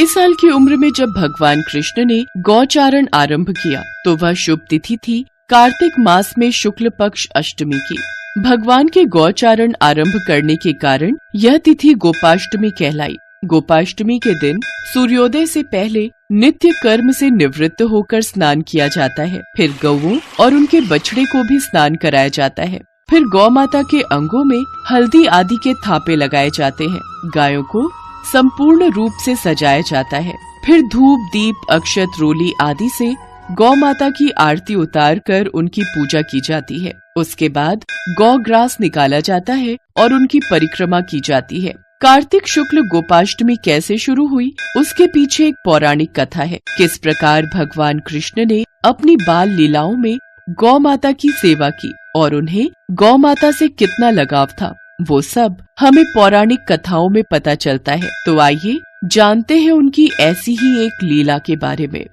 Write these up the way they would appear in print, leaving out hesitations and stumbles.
6 साल की उम्र में जब भगवान कृष्ण ने गौचारण आरंभ किया तो वह शुभ तिथि थी कार्तिक मास में शुक्ल पक्ष अष्टमी की। भगवान के गौचारण आरंभ करने के कारण यह तिथि गोपाष्टमी कहलाई। गोपाष्टमी के दिन सूर्योदय से पहले नित्य कर्म से निवृत्त होकर स्नान किया जाता है। फिर गौओं और उनके बछड़े को भी स्नान कराया जाता है। फिर गौ माता के अंगों में हल्दी आदि के थापे लगाए जाते हैं। गायों को संपूर्ण रूप से सजाया जाता है। फिर धूप, दीप, अक्षत, रोली आदि से गौ माता की आरती उतार कर उनकी पूजा की जाती है। उसके बाद गौ ग्रास निकाला जाता है और उनकी परिक्रमा की जाती है। कार्तिक शुक्ल गोपाष्टमी कैसे शुरू हुई, उसके पीछे एक पौराणिक कथा है। किस प्रकार भगवान कृष्ण ने अपनी बाल लीलाओं में गौ माता की सेवा की और उन्हें गौ माता से कितना लगाव था, वो सब हमें पौराणिक कथाओं में पता चलता है। तो आइए जानते हैं उनकी ऐसी ही एक लीला के बारे में।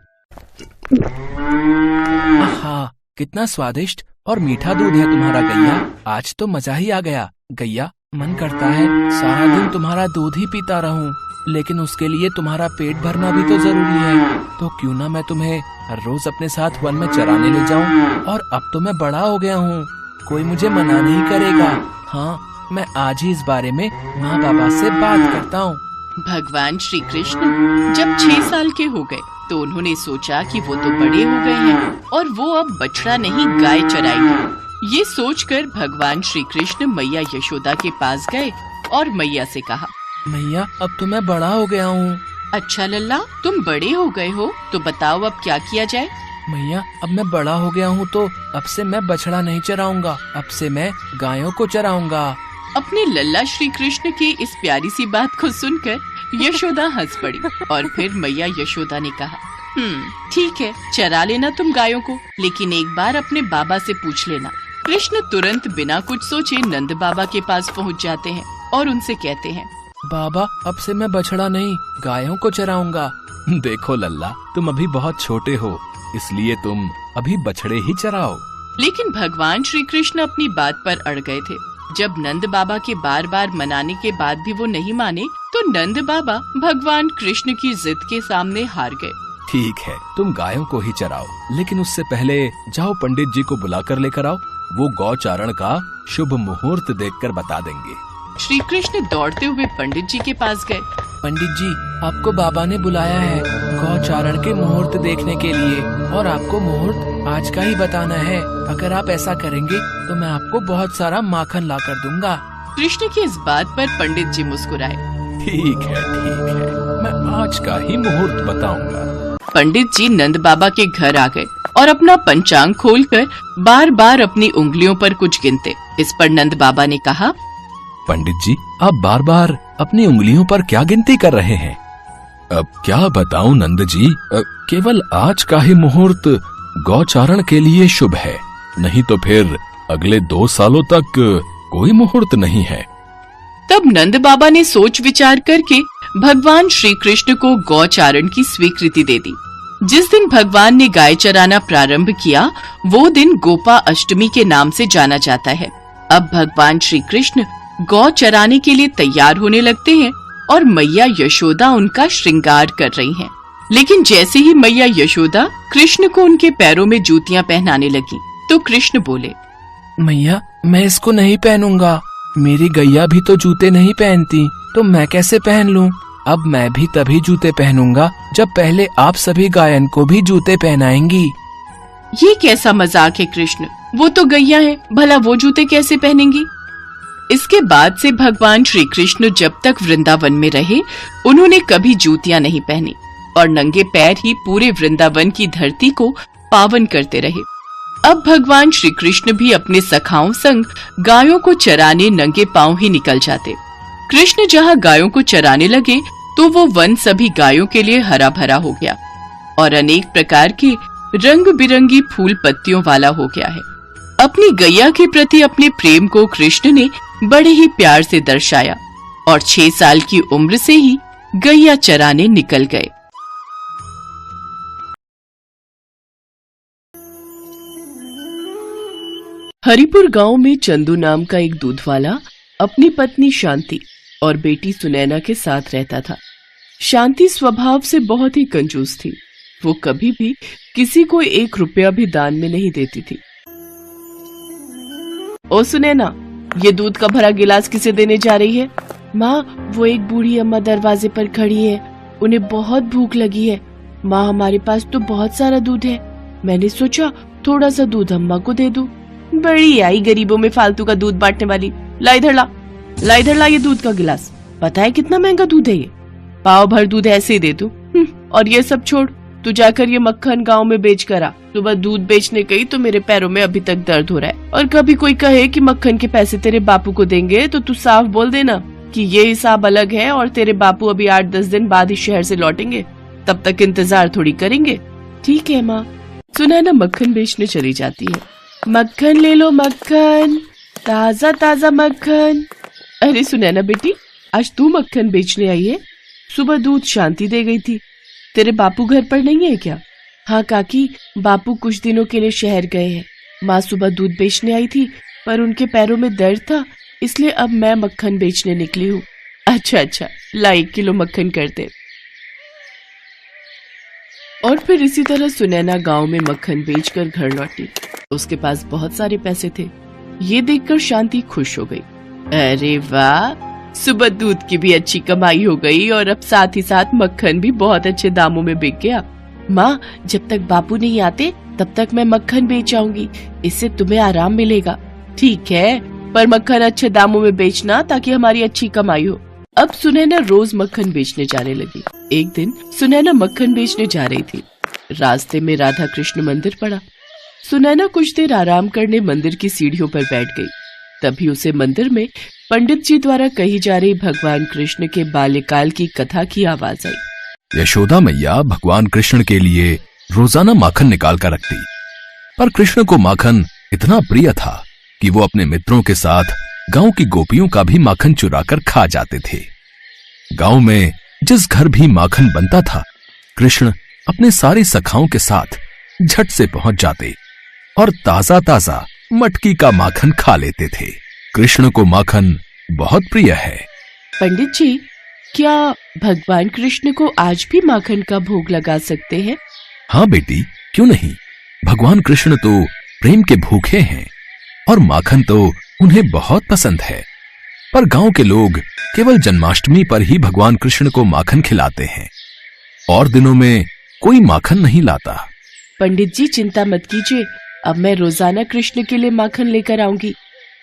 आहा, कितना स्वादिष्ट और मीठा दूध है तुम्हारा गैया। आज तो मजा ही आ गया। गैया, मन करता है सारा दिन तुम्हारा दूध ही पीता रहूं, लेकिन उसके लिए तुम्हारा पेट भरना भी तो जरूरी है। तो क्यों ना मैं तुम्हें हर रोज अपने साथ वन में चराने ले जाऊं। और अब तो मैं बड़ा हो गया हूँ, कोई मुझे मना नहीं करेगा। हाँ, मैं आज ही इस बारे में माँ बाबा से बात करता हूँ। भगवान श्री कृष्ण जब 6 साल के हो गए तो उन्होंने सोचा कि वो तो बड़े हो गए हैं और वो अब बछड़ा नहीं गाय चराएंगे। ये सोचकर भगवान श्री कृष्ण मैया यशोदा के पास गए और मैया से कहा, मैया, अब तो मैं बड़ा हो गया हूँ। अच्छा लल्ला, तुम बड़े हो गए हो तो बताओ अब क्या किया जाए। मैया, अब मैं बड़ा हो गया हूँ तो अब से मैं बछड़ा नहीं चराऊंगा, अब से मैं गायों को चराऊंगा। अपने लल्ला श्री कृष्ण की इस प्यारी सी बात को सुनकर यशोदा हंस पड़ी और फिर मैया यशोदा ने कहा, ठीक है, चरा लेना तुम गायों को, लेकिन एक बार अपने बाबा से पूछ लेना। कृष्ण तुरंत बिना कुछ सोचे नंद बाबा के पास पहुंच जाते हैं और उनसे कहते हैं, बाबा, अब से मैं बछड़ा नहीं गायों को चराऊंगा। देखो लल्ला, तुम अभी बहुत छोटे हो, इसलिए तुम अभी बछड़े ही चराओ। लेकिन भगवान श्री कृष्ण अपनी बात पर अड़ गए थे। जब नंद बाबा के बार बार मनाने के बाद भी वो नहीं माने तो नंद बाबा भगवान कृष्ण की जिद के सामने हार गए। ठीक है, तुम गायों को ही चराओ, लेकिन उससे पहले जाओ पंडित जी को बुलाकर लेकर आओ। वो गौचारण का शुभ मुहूर्त देखकर बता देंगे। श्री कृष्ण दौड़ते हुए पंडित जी के पास गए। पंडित जी, आपको बाबा ने बुलाया है गौचारण के मुहूर्त देखने के लिए, और आपको मुहूर्त आज का ही बताना है। अगर आप ऐसा करेंगे तो मैं आपको बहुत सारा माखन ला कर दूंगा। कृष्ण की इस बात पर पंडित जी मुस्कुराए। ठीक है, मैं आज का ही मुहूर्त बताऊंगा। पंडित जी नंद बाबा के घर आ गए और अपना पंचांग खोलकर बार बार अपनी उंगलियों पर कुछ गिनते। इस पर नंद बाबा ने कहा, पंडित जी, आप बार बार अपनी उंगलियों पर क्या गिनती कर रहे हैं? अब क्या बताऊं नंद जी, केवल आज का ही मुहूर्त गौचारण के लिए शुभ है, नहीं तो फिर अगले 2 सालों तक कोई मुहूर्त नहीं है। तब नंद बाबा ने सोच विचार करके भगवान श्री कृष्ण को गौचारण की स्वीकृति दे दी। जिस दिन भगवान ने गाय चराना प्रारंभ किया वो दिन गोपा अष्टमी के नाम से जाना जाता है। अब भगवान श्री कृष्ण गौ चराने के लिए तैयार होने लगते हैं और मैया यशोदा उनका श्रृंगार कर रही हैं। लेकिन जैसे ही मैया यशोदा कृष्ण को उनके पैरों में जूतियां पहनाने लगी तो कृष्ण बोले, मैया, मैं इसको नहीं पहनूंगा। मेरी गैया भी तो जूते नहीं पहनती, तो मैं कैसे पहन लूं? अब मैं भी तभी जूते पहनूंगा जब पहले आप सभी गायन को भी जूते पहनाएंगी। ये कैसा मजाक है कृष्ण, वो तो गैया है, भला वो जूते कैसे पहनेंगी? इसके बाद से भगवान श्री कृष्ण जब तक वृंदावन में रहे उन्होंने कभी जूतियां नहीं पहनी और नंगे पैर ही पूरे वृंदावन की धरती को पावन करते रहे। अब भगवान श्री कृष्ण भी अपने सखाओं संग गायों को चराने नंगे पांव ही निकल जाते। कृष्ण जहाँ गायों को चराने लगे तो वो वन सभी गायों के लिए हरा भरा हो गया और अनेक प्रकार के रंग बिरंगी फूल पत्तियों वाला हो गया है। अपनी गैया के प्रति अपने प्रेम को कृष्ण ने बड़े ही प्यार से दर्शाया और 6 साल की उम्र से ही गैया चराने निकल गए। हरिपुर गांव में चंदू नाम का एक दूध वाला अपनी पत्नी शांति और बेटी सुनैना के साथ रहता था। शांति स्वभाव से बहुत ही कंजूस थी। वो कभी भी किसी को 1 रुपया भी दान में नहीं देती थी। ओ सुनैना, ये दूध का भरा गिलास किसे देने जा रही है? माँ, वो एक बूढ़ी अम्मा दरवाजे पर खड़ी है, उन्हें बहुत भूख लगी है। माँ, हमारे पास तो बहुत सारा दूध है, मैंने सोचा थोड़ा सा दूध अम्मा को दे दूं। बड़ी आई गरीबों में फालतू का दूध बांटने वाली। ला इधर ला ये दूध का गिलास। पता है कितना महंगा दूध है ये? पाव भर दूध ऐसे ही दे दूं। और ये सब छोड़, तू जाकर ये मक्खन गांव में बेच कर आ। सुबह दूध बेचने गई तो मेरे पैरों में अभी तक दर्द हो रहा है। और कभी कोई कहे कि मक्खन के पैसे तेरे बापू को देंगे तो तू साफ बोल देना कि ये हिसाब अलग है और तेरे बापू अभी 8-10 दिन बाद ही शहर से लौटेंगे, तब तक इंतजार थोड़ी करेंगे। ठीक है माँ। सुनैना मक्खन बेचने चली जाती है। मक्खन ले लो मक्खन, ताजा ताजा मक्खन। अरे सुनैना बेटी, आज तू मक्खन बेचने आई है? सुबह दूध शांति दे गई थी। तेरे बापू घर पर नहीं है क्या? हाँ काकी, बापू कुछ दिनों के लिए शहर गए हैं। माँ सुबह दूध बेचने आई थी पर उनके पैरों में दर्द था, इसलिए अब मैं मक्खन बेचने निकली हूँ। अच्छा, ला 1 किलो मक्खन कर दे। और फिर इसी तरह सुनैना गांव में मक्खन बेचकर घर लौटी। उसके पास बहुत सारे पैसे थे। ये देखकर शांति खुश हो गई। अरे वाह, सुबह दूध की भी अच्छी कमाई हो गई और अब साथ ही साथ मक्खन भी बहुत अच्छे दामों में बिक गया। माँ, जब तक बापू नहीं आते तब तक मैं मक्खन बेच आऊंगी, इससे तुम्हें आराम मिलेगा। ठीक है, पर मक्खन अच्छे दामों में बेचना ताकि हमारी अच्छी कमाई हो। अब सुनैना रोज मक्खन बेचने जाने लगी। एक दिन सुनैना मक्खन बेचने जा रही थी। रास्ते में राधा कृष्ण मंदिर पड़ा। सुनैना कुछ देर आराम करने मंदिर की सीढ़ियों पर बैठ गई। तभी उसे मंदिर में पंडित जी द्वारा कही जा रही भगवान कृष्ण के बाल्यकाल की कथा की आवाज आई। यशोदा मैया भगवान कृष्ण के लिए रोजाना माखन निकाल कर रखती, पर कृष्ण को माखन इतना प्रिय था कि वो अपने मित्रों के साथ गांव की गोपियों का भी माखन चुरा कर खा जाते थे। गांव में जिस घर भी माखन बनता था, कृष्ण अपने सारी सखाओं के साथ झट से पहुंच जाते और ताजा ताजा मटकी का माखन खा लेते थे। कृष्ण को माखन बहुत प्रिय है। पंडित जी, क्या भगवान कृष्ण को आज भी माखन का भोग लगा सकते हैं? हाँ बेटी, क्यों नहीं। भगवान कृष्ण तो प्रेम के भूखे हैं और माखन तो उन्हें बहुत पसंद है। पर गांव के लोग केवल जन्माष्टमी पर ही भगवान कृष्ण को माखन खिलाते हैं, और दिनों में कोई माखन नहीं लाता। पंडित जी चिंता मत कीजिए, अब मैं रोजाना कृष्ण के लिए माखन लेकर आऊंगी।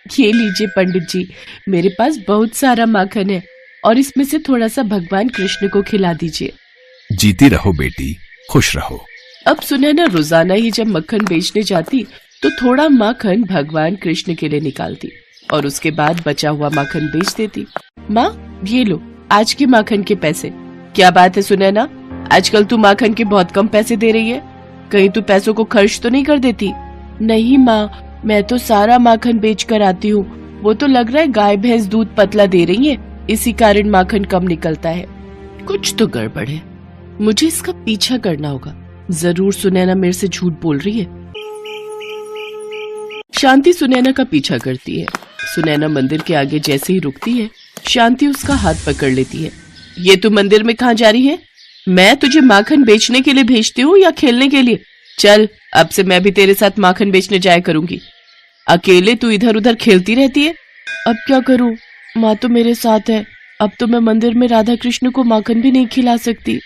ये लीजिए पंडित जी, मेरे पास बहुत सारा माखन है और इसमें से थोड़ा सा भगवान कृष्ण को खिला दीजिए। जीती रहो बेटी, खुश रहो। अब सुनैना रोजाना ही जब मक्खन बेचने जाती तो थोड़ा माखन भगवान कृष्ण के लिए निकालती और उसके बाद बचा हुआ माखन बेच देती। माँ, ये लो आज के माखन के पैसे। क्या बात है सुनैना, आजकल तू माखन के बहुत कम पैसे दे रही है, कहीं तू पैसों को खर्च तो नहीं कर देती? नहीं माँ, मैं तो सारा माखन बेच कर आती हूँ। वो तो लग रहा है गाय भैंस दूध पतला दे रही है, इसी कारण माखन कम निकलता है। कुछ तो गड़बड़ है, मुझे इसका पीछा करना होगा। जरूर सुनैना मेरे से झूठ बोल रही है। शांति सुनैना का पीछा करती है। सुनैना मंदिर के आगे जैसे ही रुकती है, शांति उसका हाथ पकड़ लेती है। ये तू मंदिर में कहाँ जा रही है? मैं तुझे माखन बेचने के लिए भेजती हूँ या खेलने के लिए? चल, अब से मैं भी तेरे साथ माखन बेचने जाया करूंगी। अकेले तू इधर उधर खेलती रहती है। अब क्या करूं, माँ तो मेरे साथ है। अब तो मैं मंदिर में राधा कृष्ण को माखन भी नहीं खिला सकती।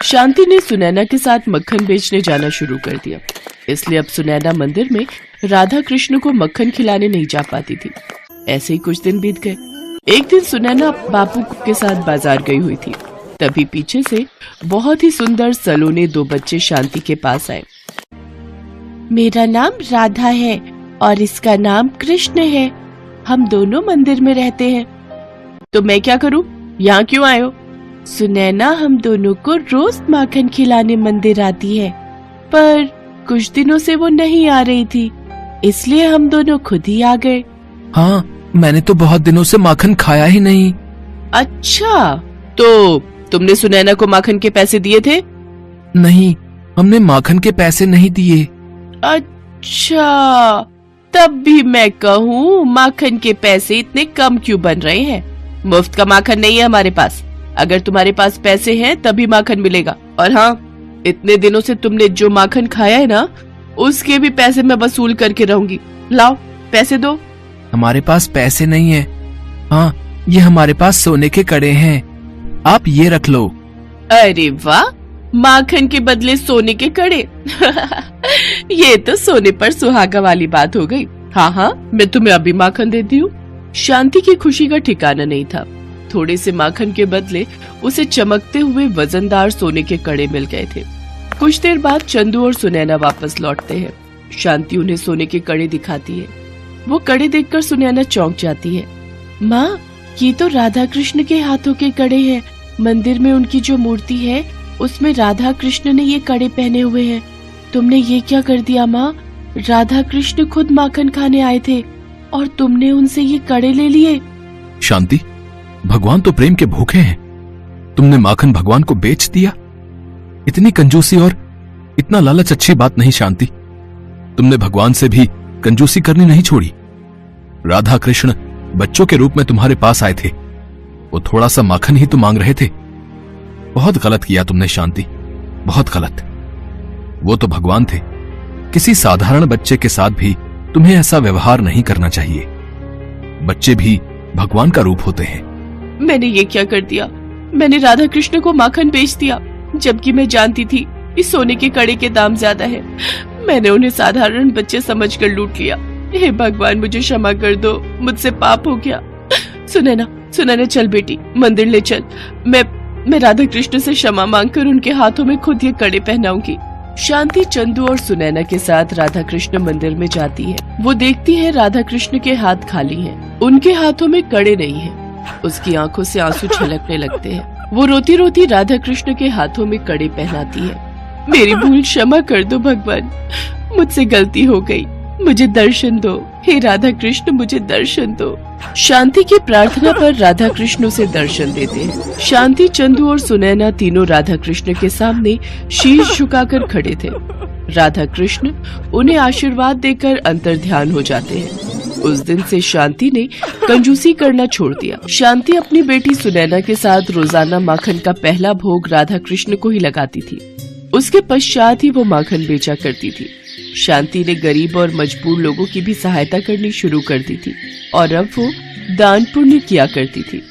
शांति ने सुनैना के साथ मक्खन बेचने जाना शुरू कर दिया, इसलिए अब सुनैना मंदिर में राधा कृष्ण को मक्खन खिलाने नहीं जा पाती थी। ऐसे ही कुछ दिन बीत गए। एक दिन सुनैना बापू के साथ बाजार गई हुई थी। तभी पीछे से बहुत ही सुंदर सलोने 2 बच्चे शांति के पास आए। मेरा नाम राधा है और इसका नाम कृष्ण है। हम दोनों मंदिर में रहते हैं। तो मैं क्या करूं? यहाँ क्यों आए हो? सुनैना हम दोनों को रोज माखन खिलाने मंदिर आती है, पर कुछ दिनों से वो नहीं आ रही थी, इसलिए हम दोनों खुद ही आ गए। हाँ, मैंने तो बहुत दिनों से माखन खाया ही नहीं। अच्छा, तो तुमने सुनैना को माखन के पैसे दिए थे? नहीं, हमने माखन के पैसे नहीं दिए। अच्छा, तब भी मैं कहूँ माखन के पैसे इतने कम क्यों बन रहे हैं? मुफ्त का माखन नहीं है हमारे पास। अगर तुम्हारे पास पैसे हैं तभी माखन मिलेगा। और हाँ, इतने दिनों से तुमने जो माखन खाया है ना, उसके भी पैसे मैं वसूल करके रहूंगी। लाओ पैसे दो। हमारे पास पैसे नहीं है। हाँ, ये हमारे पास सोने के कड़े हैं, आप ये रख लो। अरे वाह, माखन के बदले सोने के कड़े। ये तो सोने पर सुहागा वाली बात हो गई। हाँ हाँ, मैं तुम्हें अभी माखन देती हूँ। शांति की खुशी का ठिकाना नहीं था। थोड़े से माखन के बदले उसे चमकते हुए वजनदार सोने के कड़े मिल गए थे। कुछ देर बाद चंदू और सुनैना वापस लौटते हैं। शांति उन्हें सोने के कड़े दिखाती है। वो कड़े देखकर सुनैना चौंक जाती है। माँ, ये तो राधा कृष्ण के हाथों के कड़े हैं। मंदिर में उनकी जो मूर्ति है उसमें राधा कृष्ण ने ये कड़े पहने हुए हैं। तुमने ये क्या कर दिया माँ? राधा कृष्ण खुद माखन खाने आए थे और तुमने उनसे ये कड़े ले लिए। शांति, भगवान तो प्रेम के भूखे हैं। तुमने माखन भगवान को बेच दिया? इतनी कंजूसी और इतना लालच अच्छी बात नहीं शांति। तुमने भगवान से भी कंजूसी करनी नहीं छोड़ी। राधा कृष्ण बच्चों के रूप में तुम्हारे पास आए थे, वो थोड़ा सा माखन ही तो मांग रहे थे। बहुत गलत किया तुमने शांति, बहुत गलत। वो तो भगवान थे। किसी साधारण बच्चे के साथ भी तुम्हें ऐसा व्यवहार नहीं करना चाहिए। बच्चे भी भगवान का रूप होते हैं। मैंने ये क्या कर दिया? मैंने राधा कृष्ण को माखन बेच दिया, जबकि मैं जानती थी कि सोने के कड़े के दाम ज्यादा है। मैंने उन्हें साधारण बच्चे समझकर लूट लिया। हे भगवान, मुझे क्षमा कर दो, मुझसे पाप हो गया। सुनैना चल बेटी, मंदिर ले चल। मैं राधा कृष्ण से क्षमा मांगकर उनके हाथों में खुद ये कड़े पहनाऊंगी। शांति चंदू और सुनैना के साथ राधा कृष्ण मंदिर में जाती है। वो देखती है राधा कृष्ण के हाथ खाली हैं। उनके हाथों में कड़े नहीं हैं। उसकी आंखों से आंसू छलकने लगते हैं। वो रोती रोती राधा कृष्ण के हाथों में कड़े पहनाती है। मेरी भूल क्षमा कर दो भगवान, मुझसे गलती हो गई, मुझे दर्शन दो। हे राधा कृष्ण, मुझे दर्शन दो। शांति की प्रार्थना पर राधा कृष्ण उसे दर्शन देते हैं। शांति, चंदू और सुनैना तीनों राधा कृष्ण के सामने शीश झुकाकर खड़े थे। राधा कृष्ण उन्हें आशीर्वाद देकर अंतर्ध्यान हो जाते हैं। उस दिन से शांति ने कंजूसी करना छोड़ दिया। शांति अपनी बेटी सुनैना के साथ रोजाना माखन का पहला भोग राधा कृष्ण को ही लगाती थी। उसके पश्चात ही वो माखन बेचा करती थी। शांति ने गरीब और मजबूर लोगों की भी सहायता करनी शुरू कर दी थी और अब वो दान पुण्य किया करती थी।